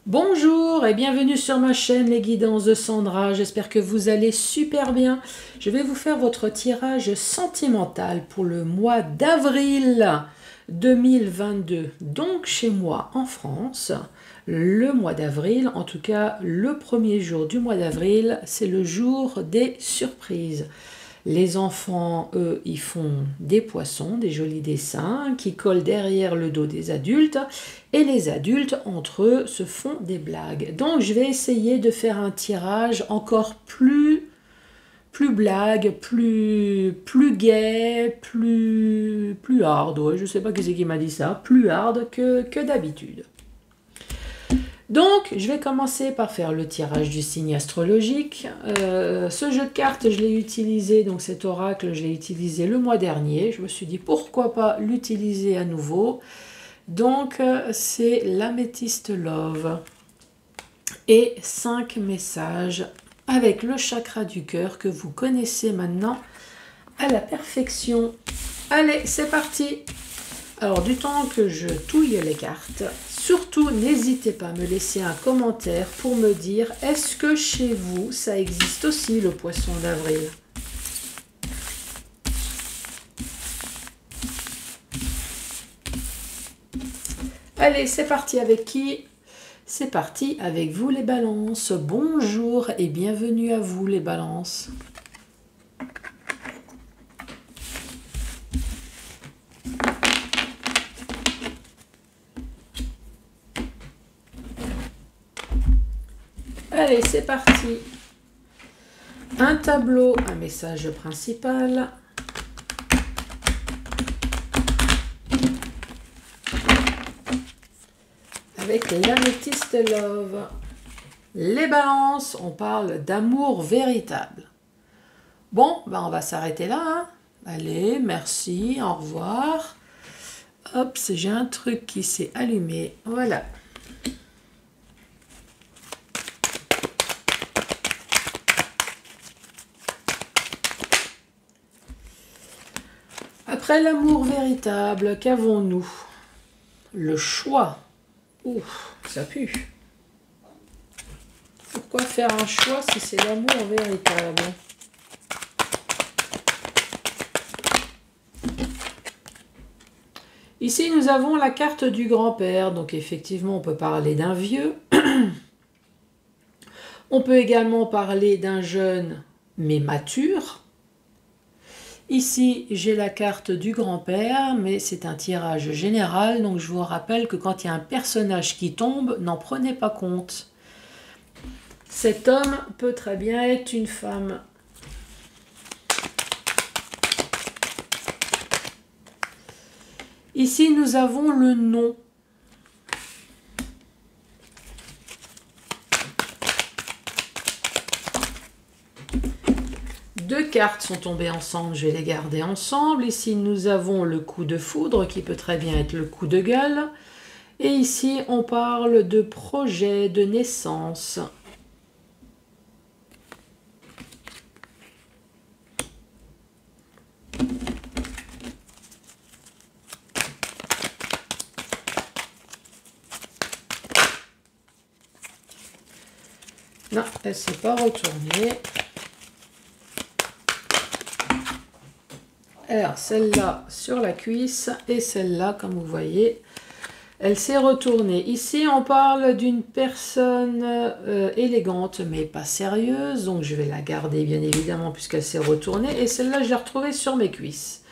Bonjour et bienvenue sur ma chaîne Les Guidances de Sandra, j'espère que vous allez super bien. Je vais vous faire votre tirage sentimental pour le mois d'avril 2022. Donc chez moi en France, le mois d'avril, en tout cas le premier jour du mois d'avril, c'est le jour des surprises. Les enfants, eux, ils font des poissons, des jolis dessins qui collent derrière le dos des adultes. Et les adultes, entre eux, se font des blagues. Donc, je vais essayer de faire un tirage encore plus blague, plus gai, plus hard. Ouais, je ne sais pas qui c'est qui m'a dit ça. Plus hard que d'habitude. Donc, je vais commencer par faire le tirage du signe astrologique. Ce jeu de cartes, je l'ai utilisé, donc cet oracle, je l'ai utilisé le mois dernier. Je me suis dit, pourquoi pas l'utiliser à nouveau. Donc, c'est l'améthyste love. Et 5 messages avec le chakra du cœur que vous connaissez maintenant à la perfection. Allez, c'est parti! Alors, du temps que je touille les cartes, surtout n'hésitez pas à me laisser un commentaire pour me dire est-ce que chez vous, ça existe aussi le poisson d'avril? Allez, c'est parti avec qui? C'est parti avec vous les balances. Bonjour et bienvenue à vous les balances. Allez, c'est parti. Un tableau, un message principal. Avec l'améthyste love. Les balances, on parle d'amour véritable. Bon, ben on va s'arrêter là. Hein. Allez, merci, au revoir. Hop, j'ai un truc qui s'est allumé. Voilà. Après l'amour véritable, qu'avons-nous? Le choix. Ouf, ça pue. Pourquoi faire un choix si c'est l'amour véritable? Ici, nous avons la carte du grand-père. Donc, effectivement, on peut parler d'un vieux. On peut également parler d'un jeune, mais mature. Ici, j'ai la carte du grand-père, mais c'est un tirage général. Donc, je vous rappelle que quand il y a un personnage qui tombe, n'en prenez pas compte. Cet homme peut très bien être une femme. Ici, nous avons le nom. Deux cartes sont tombées ensemble, je vais les garder ensemble. Ici, nous avons le coup de foudre, qui peut très bien être le coup de gueule. Et ici, on parle de projet de naissance. Non, elle ne s'est pas retournée. Alors, celle-là sur la cuisse et celle-là, comme vous voyez, elle s'est retournée. Ici, on parle d'une personne élégante, mais pas sérieuse. Donc, je vais la garder, bien évidemment, puisqu'elle s'est retournée. Et celle-là, je l'ai retrouvée sur mes cuisses.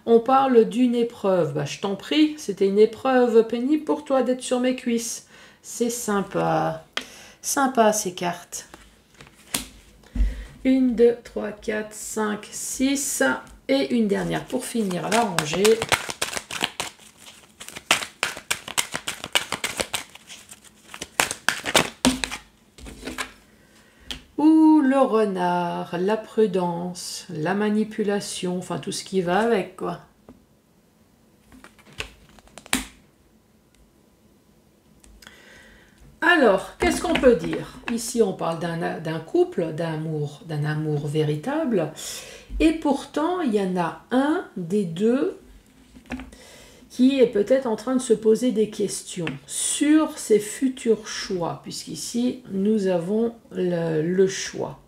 On parle d'une épreuve. Bah, je t'en prie, c'était une épreuve pénible pour toi d'être sur mes cuisses. C'est sympa. Sympa, ces cartes. 1, 2, 3, 4, 5, 6... Et une dernière pour finir la rangée. Ouh, le renard, la prudence, la manipulation, enfin tout ce qui va avec, quoi. Alors, qu'est-ce qu'on peut dire? Ici, on parle d'un couple, d'un amour véritable. Et pourtant, il y en a un des deux qui est peut-être en train de se poser des questions sur ses futurs choix, puisqu'ici, nous avons le choix.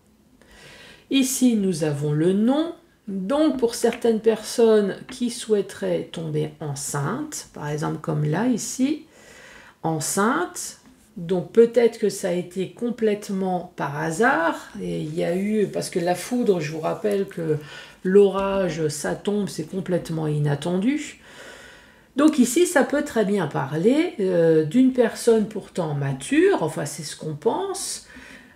Ici, nous avons le non. Donc, pour certaines personnes qui souhaiteraient tomber enceinte, par exemple comme là, ici, enceinte, donc peut-être que ça a été complètement par hasard, et il y a eu, parce que la foudre, je vous rappelle que l'orage, ça tombe, c'est complètement inattendu. Donc ici, ça peut très bien parler d'une personne pourtant mature, enfin c'est ce qu'on pense.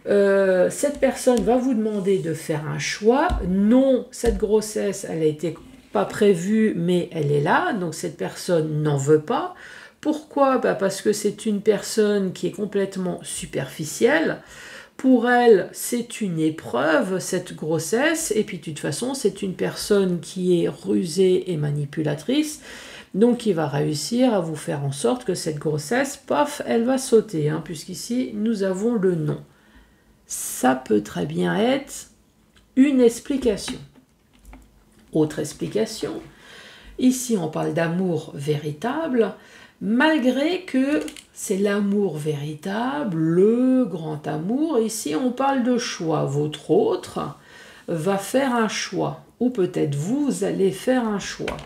Cette personne va vous demander de faire un choix. Non, cette grossesse, elle n'a été pas prévue, mais elle est là, donc cette personne n'en veut pas. Pourquoi? Parce que c'est une personne qui est complètement superficielle. Pour elle, c'est une épreuve, cette grossesse, et puis de toute façon, c'est une personne qui est rusée et manipulatrice, donc qui va réussir à vous faire en sorte que cette grossesse, paf, elle va sauter, hein, puisqu'ici, nous avons le non. Ça peut très bien être une explication. Autre explication, ici on parle d'amour véritable, malgré que c'est l'amour véritable, le grand amour, ici on parle de choix. Votre autre va faire un choix, ou peut-être vous allez faire un choix.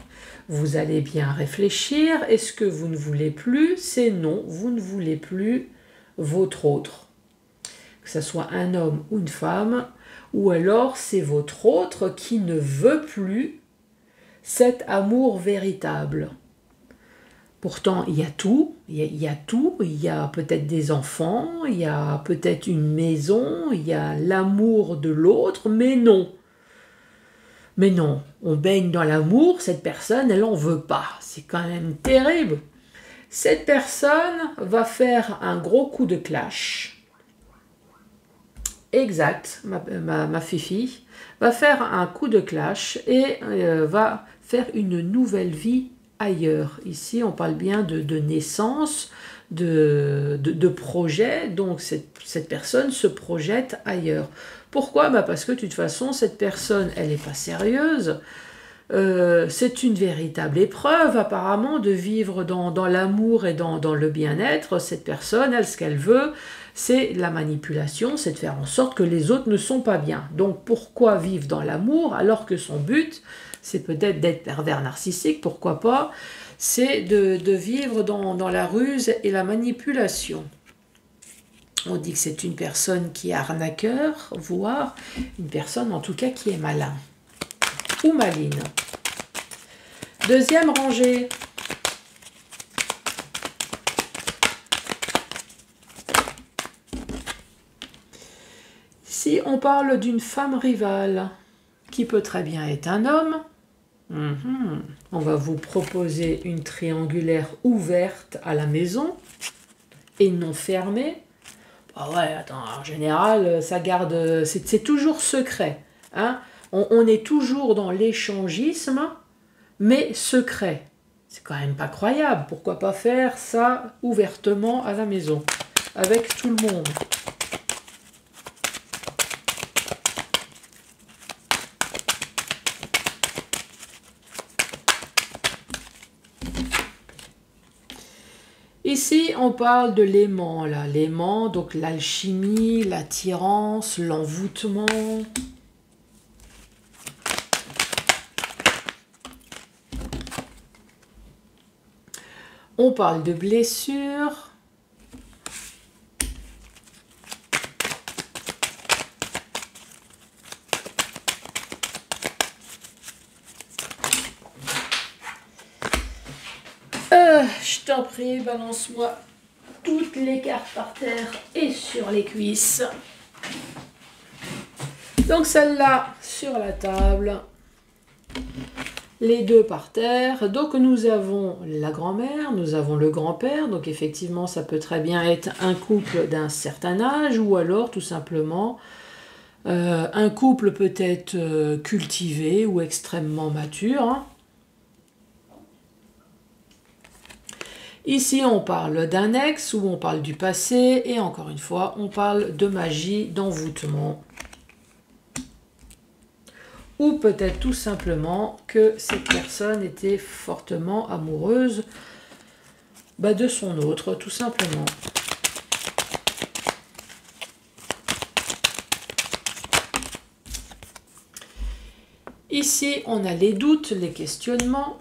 Vous allez bien réfléchir, est-ce que vous ne voulez plus? C'est non, vous ne voulez plus votre autre. Que ce soit un homme ou une femme, ou alors c'est votre autre qui ne veut plus cet amour véritable. Pourtant, il y a tout, il y a peut-être des enfants, il y a peut-être une maison, il y a l'amour de l'autre, mais non. Mais non, on baigne dans l'amour, cette personne, elle n'en veut pas. C'est quand même terrible. Cette personne va faire un gros coup de clash. Exact, ma fifi va faire un coup de clash et va faire une nouvelle vie ailleurs. Ici, on parle bien de naissance, de projet, donc cette personne se projette ailleurs. Pourquoi? Parce que de toute façon, cette personne, elle n'est pas sérieuse. C'est une véritable épreuve apparemment de vivre dans l'amour et dans le bien-être. Cette personne, elle, ce qu'elle veut, c'est la manipulation, c'est de faire en sorte que les autres ne sont pas bien. Donc pourquoi vivre dans l'amour alors que son but, c'est peut-être d'être pervers narcissique, pourquoi pas, c'est de vivre dans la ruse et la manipulation. On dit que c'est une personne qui est arnaqueur, voire une personne en tout cas qui est malin ou maline. Deuxième rangée. Ici, on parle d'une femme rivale qui peut très bien être un homme. On va vous proposer une triangulaire ouverte à la maison et non fermée. Ah ouais, attends, en général, ça garde, c'est toujours secret. Hein? On est toujours dans l'échangisme, mais secret. C'est quand même pas croyable. Pourquoi pas faire ça ouvertement à la maison, avec tout le monde? Ici, on parle de l'aimant, là. L'aimant, donc l'alchimie, l'attirance, l'envoûtement. On parle de blessures. Je t'en prie, balance-moi toutes les cartes par terre et sur les cuisses. Donc celle-là sur la table, les deux par terre. Donc nous avons la grand-mère, nous avons le grand-père. Donc effectivement, ça peut très bien être un couple d'un certain âge ou alors tout simplement un couple peut-être cultivé ou extrêmement mature. Hein. Ici, on parle d'un ex ou on parle du passé et encore une fois, on parle de magie, d'envoûtement. ou peut-être tout simplement que cette personne était fortement amoureuse de son autre, tout simplement. Ici, on a les doutes, les questionnements.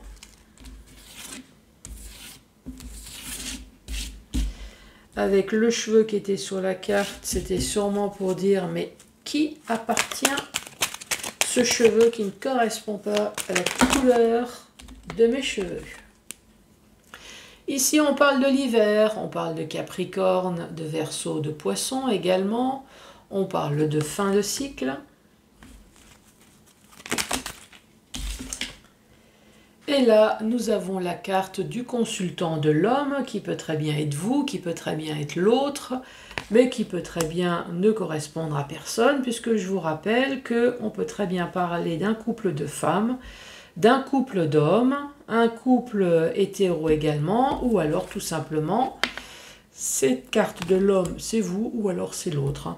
Avec le cheveu qui était sur la carte, c'était sûrement pour dire, mais qui appartient ce cheveu qui ne correspond pas à la couleur de mes cheveux? Ici, on parle de l'hiver, on parle de Capricorne, de Verseau, de Poisson également. On parle de fin de cycle. Et là, nous avons la carte du consultant de l'homme, qui peut très bien être vous, qui peut très bien être l'autre, mais qui peut très bien ne correspondre à personne, puisque je vous rappelle qu'on peut très bien parler d'un couple de femmes, d'un couple d'hommes, un couple hétéro également, ou alors tout simplement, cette carte de l'homme, c'est vous, ou alors c'est l'autre.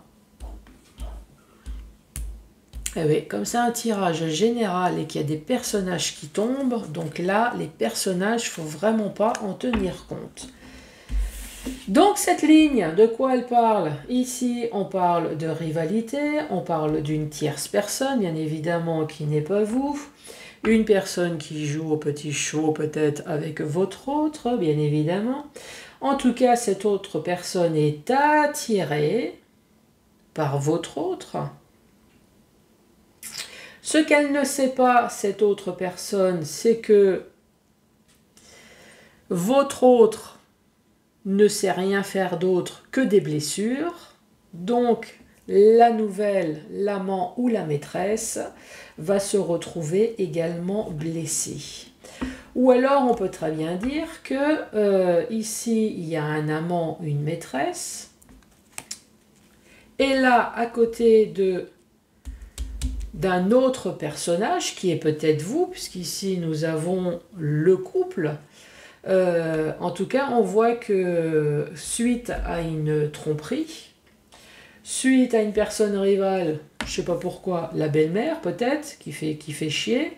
Eh oui, comme c'est un tirage général et qu'il y a des personnages qui tombent, donc là, les personnages, il ne faut vraiment pas en tenir compte. Donc cette ligne, de quoi elle parle? Ici, on parle de rivalité, on parle d'une tierce personne, bien évidemment, qui n'est pas vous. Une personne qui joue au petit show, peut-être avec votre autre, bien évidemment. En tout cas, cette autre personne est attirée par votre autre. Ce qu'elle ne sait pas, cette autre personne, c'est que votre autre ne sait rien faire d'autre que des blessures. Donc, la nouvelle, l'amant ou la maîtresse, va se retrouver également blessée. Ou alors, on peut très bien dire que ici, il y a un amant, une maîtresse. Et là, à côté d'un autre personnage, qui est peut-être vous, puisqu'ici nous avons le couple. En tout cas, on voit que suite à une tromperie, suite à une personne rivale, je ne sais pas pourquoi, la belle-mère peut-être, qui fait chier,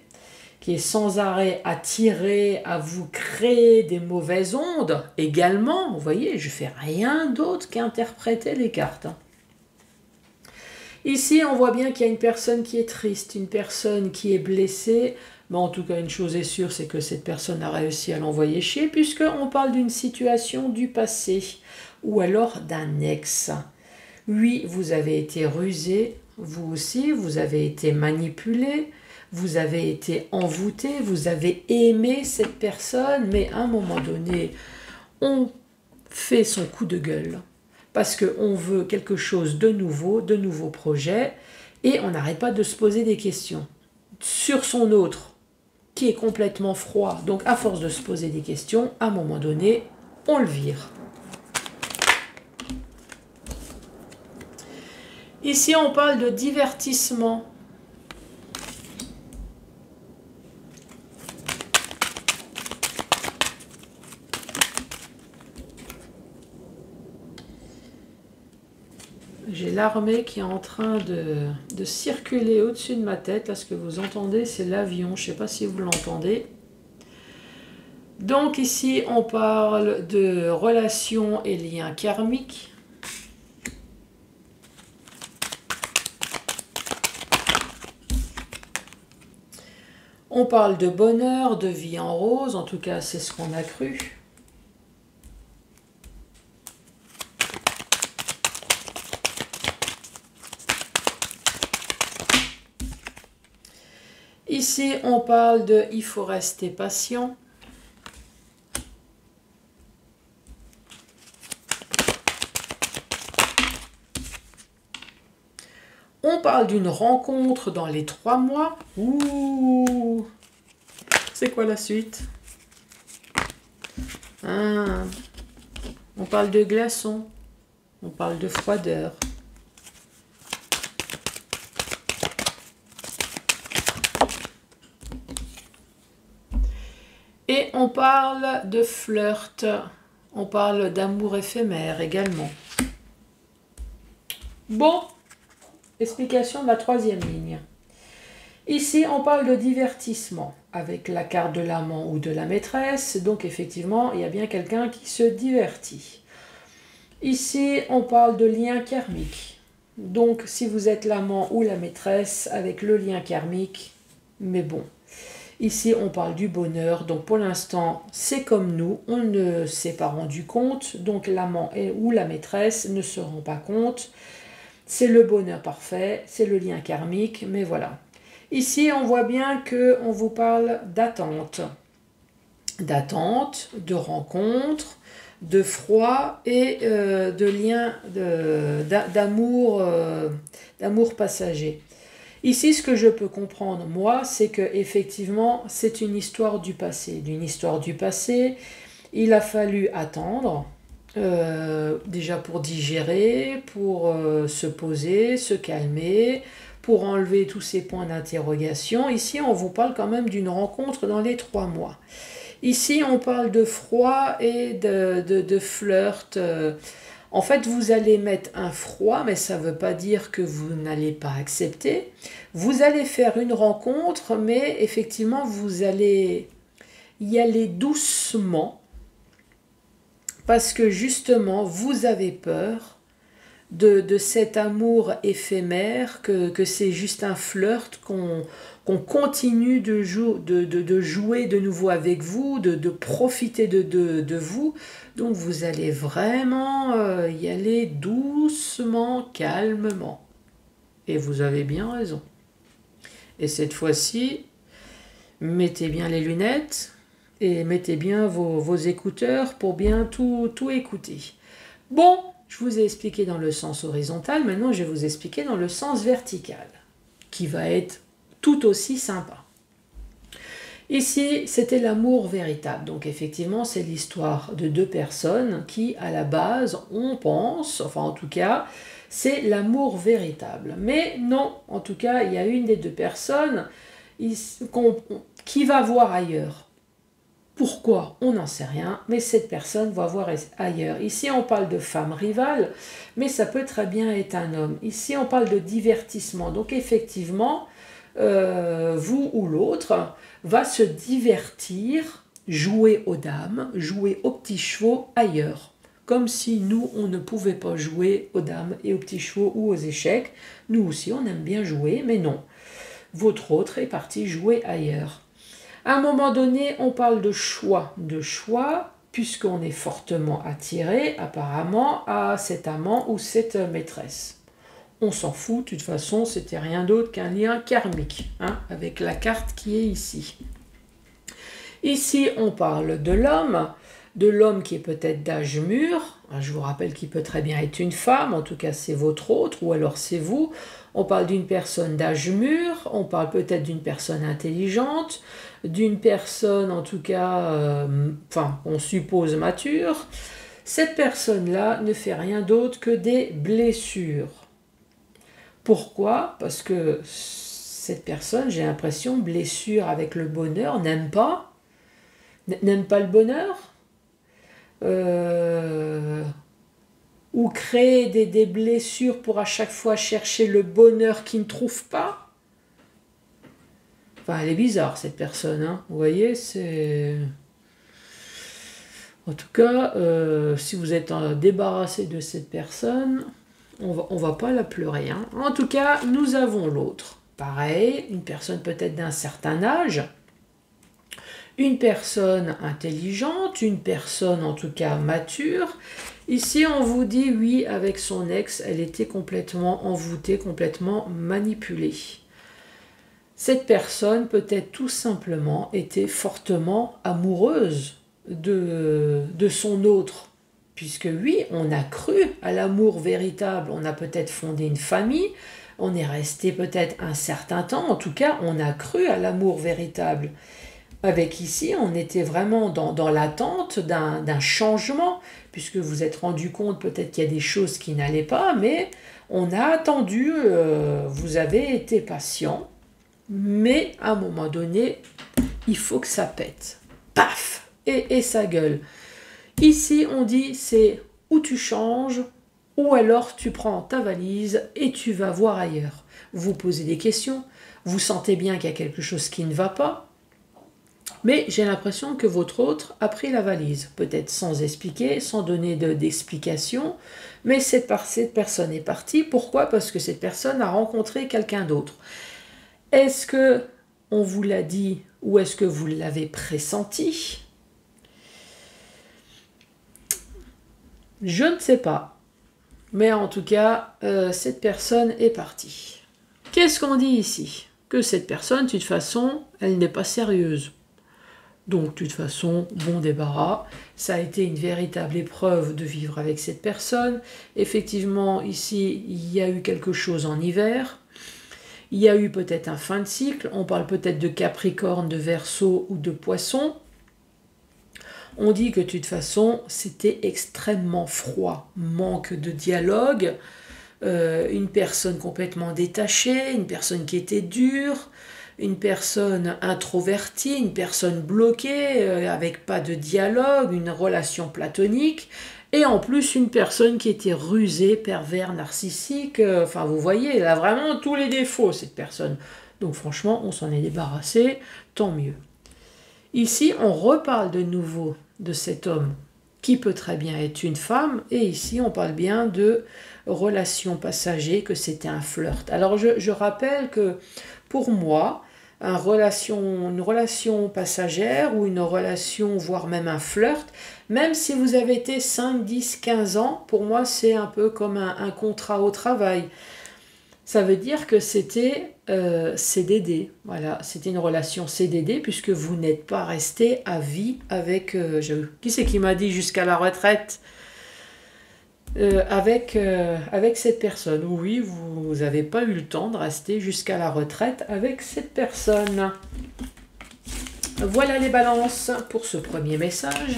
qui est sans arrêt attirée à vous créer des mauvaises ondes, également, vous voyez, je ne fais rien d'autre qu'interpréter les cartes. Ici, on voit bien qu'il y a une personne qui est triste, une personne qui est blessée. Mais en tout cas, une chose est sûre, c'est que cette personne a réussi à l'envoyer chier, puisqu'on parle d'une situation du passé, ou alors d'un ex. Oui, vous avez été rusé, vous aussi, vous avez été manipulé, vous avez été envoûté, vous avez aimé cette personne, mais à un moment donné, on fait son coup de gueule. Parce qu'on veut quelque chose de nouveau, de nouveaux projets, et on n'arrête pas de se poser des questions sur son autre, qui est complètement froid. Donc à force de se poser des questions, à un moment donné, on le vire. Ici, on parle de divertissement. J'ai l'armée qui est en train de circuler au-dessus de ma tête. Là, ce que vous entendez, c'est l'avion. Je ne sais pas si vous l'entendez. Donc ici, on parle de relations et liens karmiques. On parle de bonheur, de vie en rose. En tout cas, c'est ce qu'on a cru. Ici, on parle de « il faut rester patient ». On parle d'une rencontre dans les 3 mois. Ouh! C'est quoi la suite? Ah, on parle de glaçons. On parle de froideur. Et on parle de flirt, on parle d'amour éphémère également. Bon, explication de la 3e ligne. Ici, on parle de divertissement avec la carte de l'amant ou de la maîtresse. Donc, effectivement, il y a bien quelqu'un qui se divertit. Ici, on parle de lien karmique. Donc, si vous êtes l'amant ou la maîtresse avec le lien karmique, mais bon. Ici, on parle du bonheur. Donc, pour l'instant, c'est comme nous. On ne s'est pas rendu compte. Donc, l'amant ou la maîtresse ne se rend pas compte. C'est le bonheur parfait. C'est le lien karmique. Mais voilà. Ici, on voit bien qu'on vous parle d'attente. D'attente, de rencontre, de froid et de lien d'amour passager. Ici, ce que je peux comprendre, moi, c'est que effectivement, c'est une histoire du passé. D'une histoire du passé, il a fallu attendre, déjà pour digérer, pour se poser, se calmer, pour enlever tous ces points d'interrogation. Ici, on vous parle quand même d'une rencontre dans les 3 mois. Ici, on parle de froid et de flirt. En fait, vous allez mettre un froid, mais ça ne veut pas dire que vous n'allez pas accepter. Vous allez faire une rencontre, mais effectivement, vous allez y aller doucement, parce que justement, vous avez peur de cet amour éphémère, que c'est juste un flirt, qu'on continue de jouer de nouveau avec vous, de profiter de vous. Donc vous allez vraiment y aller doucement, calmement. Et vous avez bien raison. Et cette fois-ci, mettez bien les lunettes et mettez bien vos écouteurs pour bien tout écouter. Bon, je vous ai expliqué dans le sens horizontal, maintenant je vais vous expliquer dans le sens vertical, qui va être tout aussi sympa. Ici, c'était l'amour véritable. Donc effectivement, c'est l'histoire de 2 personnes qui, à la base, on pense, enfin en tout cas, c'est l'amour véritable. Mais non, en tout cas, il y a une des 2 personnes qui va voir ailleurs. Pourquoi? On n'en sait rien, mais cette personne va voir ailleurs. Ici, on parle de femme rivale, mais ça peut très bien être un homme. Ici, on parle de divertissement. Donc effectivement, vous ou l'autre va se divertir, jouer aux dames, jouer aux petits chevaux ailleurs. Comme si nous, on ne pouvait pas jouer aux dames et aux petits chevaux ou aux échecs. Nous aussi, on aime bien jouer, mais non. Votre autre est parti jouer ailleurs. À un moment donné, on parle de choix, puisqu'on est fortement attiré, apparemment, à cet amant ou cette maîtresse. On s'en fout, de toute façon, c'était rien d'autre qu'un lien karmique, hein, avec la carte qui est ici. Ici, on parle de l'homme qui est peut-être d'âge mûr. Je vous rappelle qu'il peut très bien être une femme, en tout cas c'est votre autre, ou alors c'est vous. On parle d'une personne d'âge mûr, on parle peut-être d'une personne intelligente, d'une personne en tout cas, on suppose mature. Cette personne-là ne fait rien d'autre que des blessures. Pourquoi? Parce que cette personne, j'ai l'impression, blessure avec le bonheur, n'aime pas le bonheur, ou créer des blessures pour à chaque fois chercher le bonheur qu'il ne trouve pas. Enfin, elle est bizarre cette personne, hein. Vous voyez, c'est... En tout cas, si vous êtes débarrassé de cette personne, on va pas la pleurer, hein. En tout cas, nous avons l'autre. Pareil, une personne peut-être d'un certain âge, une personne intelligente, une personne en tout cas mature. Ici, on vous dit, oui, avec son ex, elle était complètement envoûtée, complètement manipulée. Cette personne, peut-être tout simplement, était fortement amoureuse de son autre. Puisque oui, on a cru à l'amour véritable, on a peut-être fondé une famille, on est resté peut-être un certain temps, en tout cas, on a cru à l'amour véritable. Avec ici, on était vraiment dans l'attente d'un changement, puisque vous vous êtes rendu compte peut-être qu'il y a des choses qui n'allaient pas, mais on a attendu, vous avez été patient, mais à un moment donné, il faut que ça pète. Paf! Et ça gueule. Ici, on dit, c'est ou tu changes, ou alors tu prends ta valise et tu vas voir ailleurs. Vous posez des questions. Vous sentez bien qu'il y a quelque chose qui ne va pas. Mais j'ai l'impression que votre autre a pris la valise. Peut-être sans expliquer, sans donner d'explication. Mais cette personne est partie. Pourquoi? Parce que cette personne a rencontré quelqu'un d'autre. Est-ce que on vous l'a dit ou est-ce que vous l'avez pressenti? Je ne sais pas. Mais en tout cas, cette personne est partie. Qu'est-ce qu'on dit ici? Que cette personne, de toute façon, elle n'est pas sérieuse. Donc, de toute façon, bon débarras. Ça a été une véritable épreuve de vivre avec cette personne. Effectivement, ici, il y a eu quelque chose en hiver. Il y a eu peut-être un fin de cycle. On parle peut-être de Capricorne, de Verseau ou de Poisson. On dit que de toute façon, c'était extrêmement froid. Manque de dialogue. Une personne complètement détachée. Une personne qui était dure. Une personne introvertie, une personne bloquée, avec pas de dialogue, une relation platonique, et en plus une personne qui était rusée, pervers, narcissique, enfin vous voyez, elle a vraiment tous les défauts cette personne. Donc franchement, on s'en est débarrassé, tant mieux. Ici, on reparle de nouveau de cet homme, qui peut très bien être une femme, et ici on parle bien de relation passager, que c'était un flirt. Alors je rappelle que pour moi, une relation passagère ou une relation, voire même un flirt, même si vous avez été 5, 10, 15 ans, pour moi c'est un peu comme un contrat au travail. Ça veut dire que c'était CDD. Voilà, c'était une relation CDD puisque vous n'êtes pas resté à vie avec... qui c'est qui m'a dit jusqu'à la retraite avec cette personne. Oui, vous n'avez pas eu le temps de rester jusqu'à la retraite avec cette personne. Voilà les balances pour ce premier message.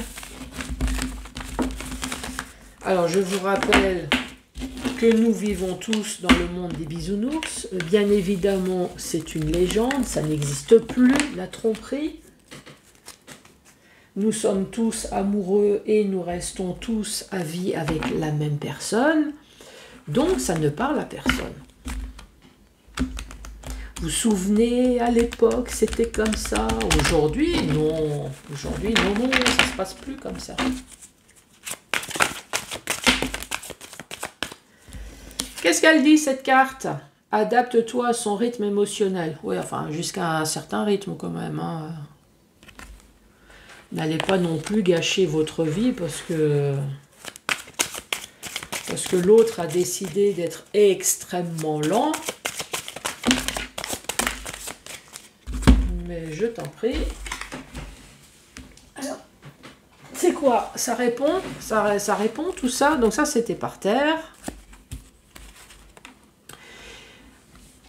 Alors, je vous rappelle que nous vivons tous dans le monde des bisounours. Bien évidemment, c'est une légende, ça n'existe plus, la tromperie. Nous sommes tous amoureux et nous restons tous à vie avec la même personne. Donc, ça ne parle à personne. Vous vous souvenez, à l'époque, c'était comme ça. Aujourd'hui, non. Aujourd'hui, non, ça ne se passe plus comme ça. Qu'est-ce qu'elle dit, cette carte? Adapte-toi à son rythme émotionnel. Oui, enfin, jusqu'à un certain rythme quand même, hein. N'allez pas non plus gâcher votre vie parce que l'autre a décidé d'être extrêmement lent. Mais je t'en prie. Alors, c'est quoi? Ça répond, ça répond tout ça. Donc ça, c'était par terre.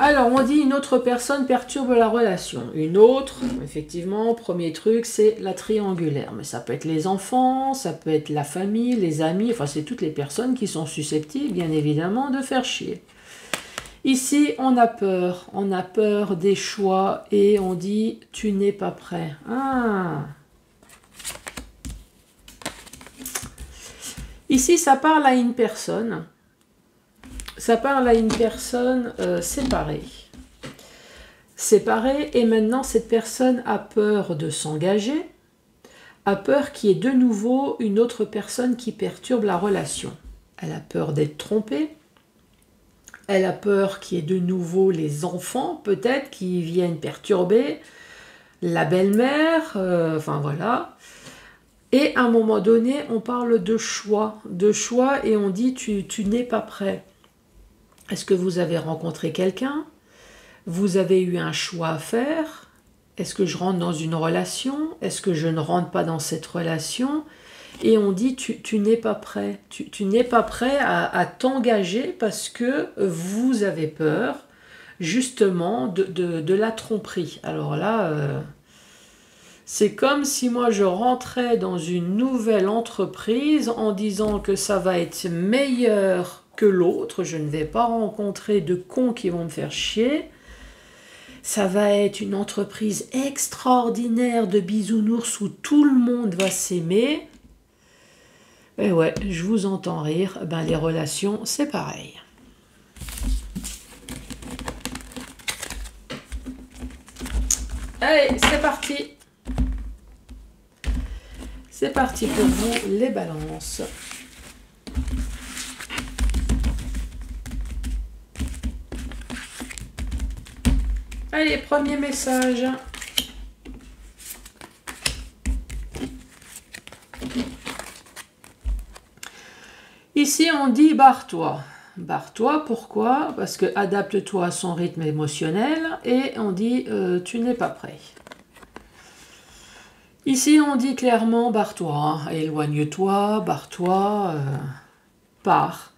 Alors, on dit une autre personne perturbe la relation. Une autre, effectivement, premier truc, c'est la triangulaire. Mais ça peut être les enfants, ça peut être la famille, les amis, enfin, c'est toutes les personnes qui sont susceptibles, bien évidemment, de faire chier. Ici, on a peur des choix et on dit « tu n'es pas prêt ». Ah. Ici, ça parle à une personne. Ça parle à une personne séparée. Séparée, et maintenant cette personne a peur de s'engager, a peur qu'il y ait de nouveau une autre personne qui perturbe la relation. Elle a peur d'être trompée, elle a peur qu'il y ait de nouveau les enfants, peut-être, qui viennent perturber, la belle-mère, enfin voilà. Et à un moment donné, on parle de choix, et on dit tu n'es pas prêt. Est-ce que vous avez rencontré quelqu'un? Vous avez eu un choix à faire? Est-ce que je rentre dans une relation? Est-ce que je ne rentre pas dans cette relation? Et on dit, tu n'es pas prêt. Tu n'es pas prêt à t'engager parce que vous avez peur, justement, de la tromperie. Alors là, c'est comme si moi je rentrais dans une nouvelle entreprise en disant que ça va être meilleur que l'autre, je ne vais pas rencontrer de cons qui vont me faire chier, ça va être une entreprise extraordinaire de bisounours où tout le monde va s'aimer. Et ouais, je vous entends rire, ben les relations, c'est pareil. Allez, c'est parti. C'est parti pour vous, les balances. Allez, premier message. Ici, on dit barre-toi. Barre-toi, pourquoi? Parce que adapte-toi à son rythme émotionnel et on dit tu n'es pas prêt. Ici, on dit clairement barre-toi, hein. Éloigne-toi, barre-toi, pars.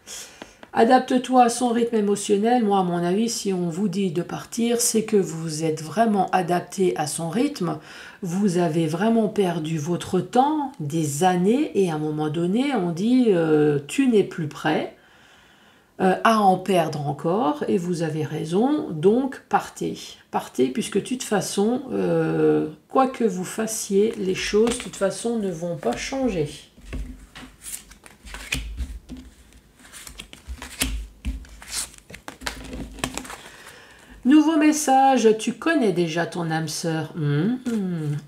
Adapte-toi à son rythme émotionnel. Moi, à mon avis, si on vous dit de partir, c'est que vous êtes vraiment adapté à son rythme. Vous avez vraiment perdu votre temps, des années, et à un moment donné, on dit tu n'es plus prêt à en perdre encore, et vous avez raison, donc partez. Partez, puisque de toute façon, quoi que vous fassiez, les choses, de toute façon, ne vont pas changer. Nouveau message, tu connais déjà ton âme sœur.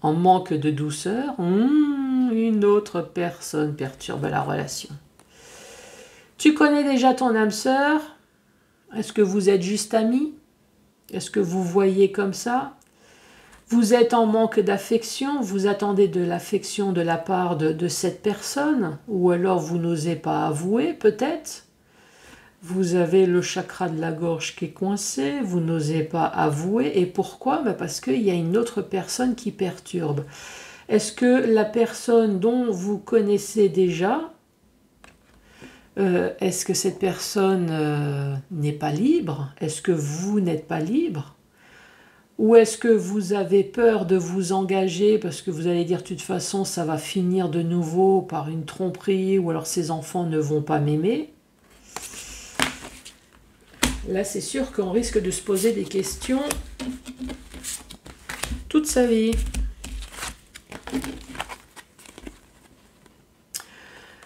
En manque de douceur, une autre personne perturbe la relation. Tu connais déjà ton âme sœur. Est-ce que vous êtes juste amis? Est-ce que vous voyez comme ça? Vous êtes en manque d'affection, vous attendez de l'affection de la part de cette personne, ou alors vous n'osez pas avouer peut-être. Vous avez le chakra de la gorge qui est coincé, vous n'osez pas avouer. Et pourquoi? Parce qu'il y a une autre personne qui perturbe. Est-ce que la personne dont vous connaissez déjà, est-ce que cette personne n'est pas libre? Est-ce que vous n'êtes pas libre? Ou est-ce que vous avez peur de vous engager parce que vous allez dire de toute façon ça va finir de nouveau par une tromperie ou alors ces enfants ne vont pas m'aimer? Là, c'est sûr qu'on risque de se poser des questions toute sa vie.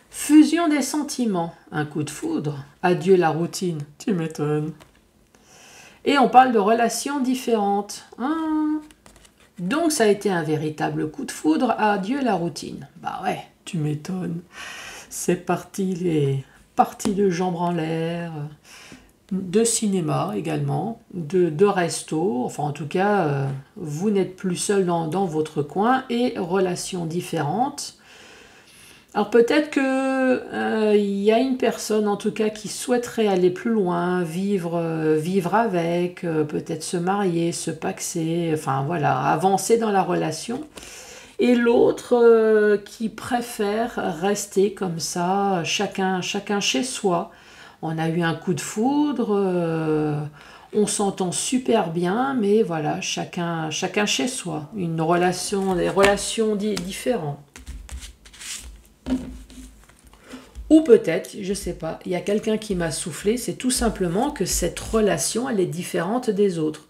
Fusion des sentiments, un coup de foudre, adieu la routine, tu m'étonnes. Et on parle de relations différentes. Donc ça a été un véritable coup de foudre, adieu la routine. Bah ouais, tu m'étonnes. C'est parti, les parties de jambes en l'air, de cinéma également, de resto, enfin en tout cas, vous n'êtes plus seul dans votre coin et relations différentes. Alors peut-être que y a une personne en tout cas qui souhaiterait aller plus loin, vivre avec, peut-être se marier, se paxer, enfin voilà, avancer dans la relation. Et l'autre qui préfère rester comme ça, chacun chez soi. On a eu un coup de foudre, on s'entend super bien, mais voilà, chacun chez soi. Des relations différentes. Ou peut-être, je ne sais pas, il y a quelqu'un qui m'a soufflé, c'est tout simplement que cette relation, elle est différente des autres.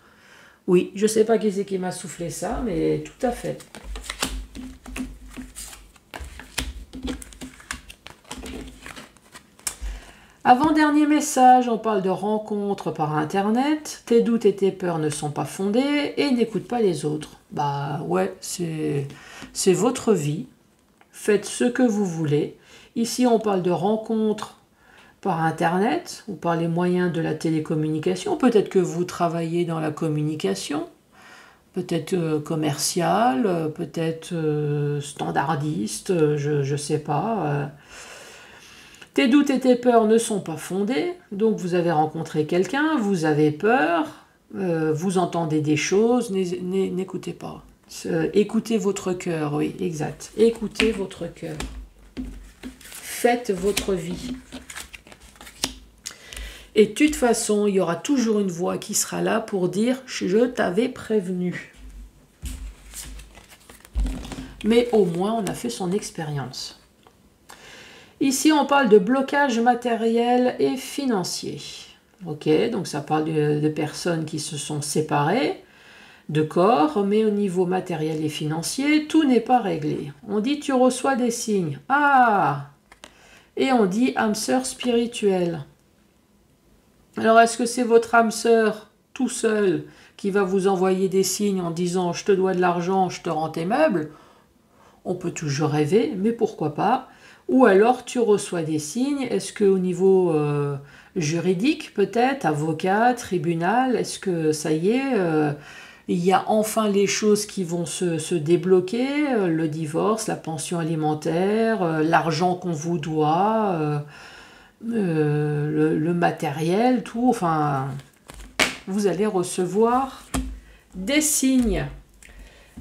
Oui, je ne sais pas qui c'est qui m'a soufflé ça, mais tout à fait. Avant-dernier message, on parle de rencontres par Internet. Tes doutes et tes peurs ne sont pas fondés et n'écoute pas les autres. Bah ouais, c'est votre vie. Faites ce que vous voulez. Ici, on parle de rencontres par Internet ou par les moyens de la télécommunication. Peut-être que vous travaillez dans la communication, peut-être commercial, peut-être standardiste, je ne sais pas. Tes doutes et tes peurs ne sont pas fondés, donc vous avez rencontré quelqu'un, vous avez peur, vous entendez des choses, n'écoutez pas. Écoutez votre cœur, oui, exact. Écoutez votre cœur. Faites votre vie. Et de toute façon, il y aura toujours une voix qui sera là pour dire « Je t'avais prévenu ». Mais au moins, on a fait son expérience. Ici, on parle de blocage matériel et financier. Ok, donc ça parle de personnes qui se sont séparées de corps, mais au niveau matériel et financier, tout n'est pas réglé. On dit tu reçois des signes. Ah! Et on dit âme sœur spirituelle. Alors, est-ce que c'est votre âme sœur tout seul qui va vous envoyer des signes en disant « je te dois de l'argent, je te rends tes meubles », on peut toujours rêver, mais pourquoi pas. Ou alors tu reçois des signes, est-ce qu'au niveau juridique peut-être, avocat, tribunal, est-ce que ça y est, il y a enfin les choses qui vont se débloquer, le divorce, la pension alimentaire, l'argent qu'on vous doit, le matériel, tout, enfin, vous allez recevoir des signes.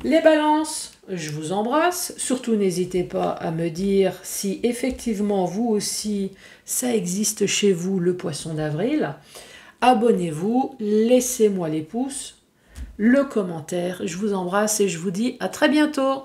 Les balances, je vous embrasse. Surtout, n'hésitez pas à me dire si effectivement, vous aussi, ça existe chez vous, le poisson d'avril. Abonnez-vous, laissez-moi les pouces, le commentaire. Je vous embrasse et je vous dis à très bientôt.